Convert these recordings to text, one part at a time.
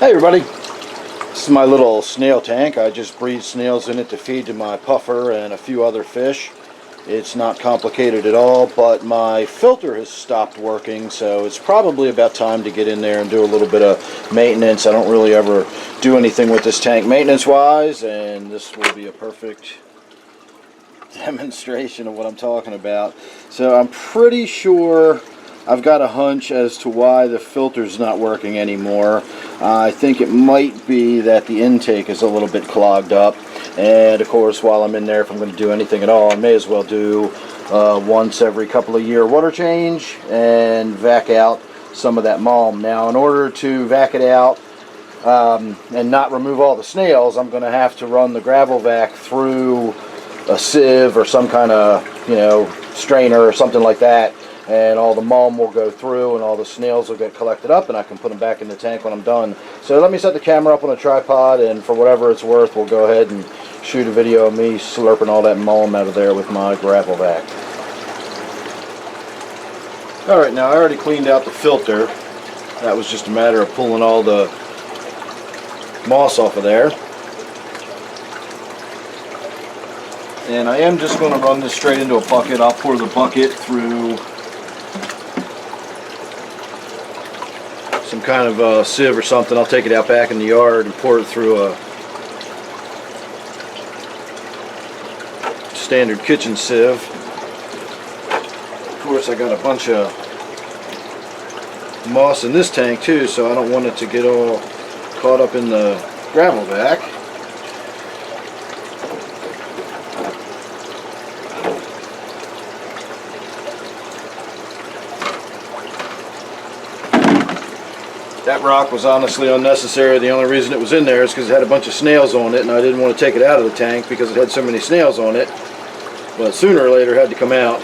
Hey everybody, this is my little snail tank. I just breed snails in it to feed to my puffer and a few other fish. It's not complicated at all, but my filter has stopped working, so it's probably about time to get in there and do a little bit of maintenance. I don't really ever do anything with this tank maintenance wise, and this will be a perfect demonstration of what I'm talking about. So I'm pretty sure I've got a hunch as to why the filter's not working anymore. I think it might be that the intake is a little bit clogged up, and of course while I'm in there, if I'm going to do anything at all, I may as well do once every couple of year water change and vac out some of that mulm. Now in order to vac it out and not remove all the snails, I'm going to have to run the gravel vac through a sieve or some kind of, strainer or something like that, and all the mulm will go through and all the snails will get collected up, and I can put them back in the tank when I'm done. So let me set the camera up on a tripod, and for whatever it's worth, we'll go ahead and shoot a video of me slurping all that mulm out of there with my gravel vac. Alright, now I already cleaned out the filter. That was just a matter of pulling all the moss off of there. And I am just going to run this straight into a bucket. I'll pour the bucket through some kind of a sieve or something. I'll take it out back in the yard and pour it through a standard kitchen sieve. Of course, I got a bunch of moss in this tank too, so I don't want it to get all caught up in the gravel vac. That rock was honestly unnecessary. The only reason it was in there is because it had a bunch of snails on it, and I didn't want to take it out of the tank because it had so many snails on it. But sooner or later it had to come out.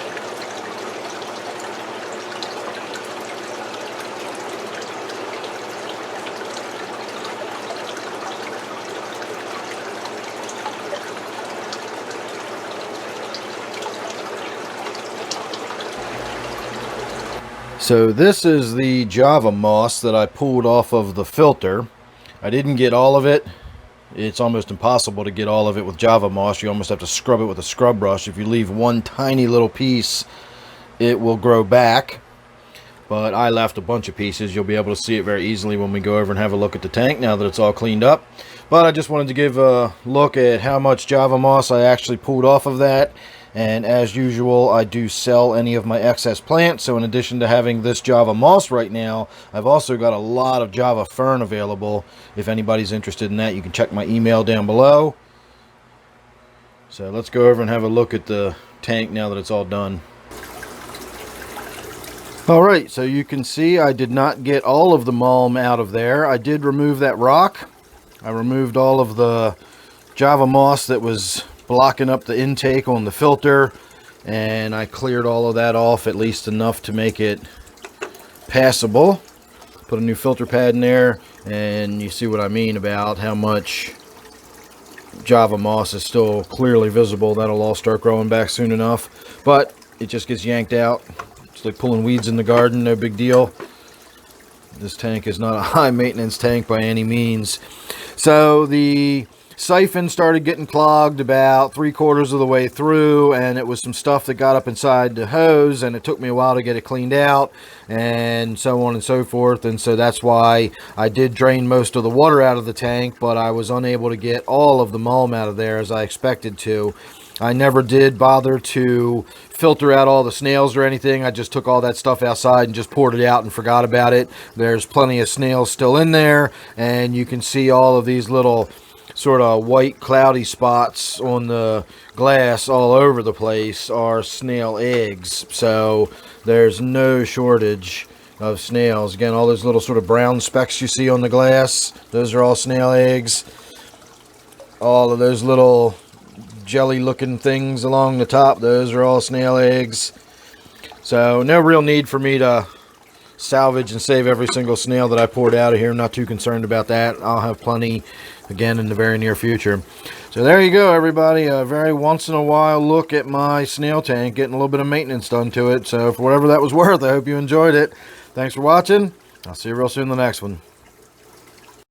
So this is the Java moss that I pulled off of the filter. I didn't get all of it. It's almost impossible to get all of it with Java moss. You almost have to scrub it with a scrub brush. If you leave one tiny little piece, it will grow back. But I left a bunch of pieces. You'll be able to see it very easily when we go over and have a look at the tank now that it's all cleaned up. But I just wanted to give a look at how much Java moss I actually pulled off of that. And as usual, I do sell any of my excess plants. So in addition to having this Java moss right now, I've also got a lot of Java fern available. If anybody's interested in that, you can check my email down below. So let's go over and have a look at the tank now that it's all done. Alright, so you can see I did not get all of the mulm out of there. I did remove that rock. I removed all of the Java moss that was blocking up the intake on the filter, and I cleared all of that off, at least enough to make it passable. Put a new filter pad in there, and you see what I mean about how much Java moss is still clearly visible. That'll all start growing back soon enough, but it just gets yanked out. It's like pulling weeds in the garden, no big deal. This tank is not a high maintenance tank by any means. So the siphon started getting clogged about 3/4 of the way through, and it was some stuff that got up inside the hose, and it took me a while to get it cleaned out, and so on and so forth. And so that's why I did drain most of the water out of the tank, but I was unable to get all of the mulm out of there as I expected to. I never did bother to filter out all the snails or anything. I just took all that stuff outside and just poured it out and forgot about it. There's plenty of snails still in there, and you can see all of these little sort of white cloudy spots on the glass all over the place are snail eggs. So there's no shortage of snails. Again, all those little sort of brown specks you see on the glass, those are all snail eggs. All of those little jelly looking things along the top, those are all snail eggs. So no real need for me to salvage and save every single snail that I poured out of here. I'm not too concerned about that. I'll have plenty again in the very near future. So there you go, everybody. A very once in a while look at my snail tank, getting a little bit of maintenance done to it. So for whatever that was worth, I hope you enjoyed it. Thanks for watching. I'll see you real soon in the next one.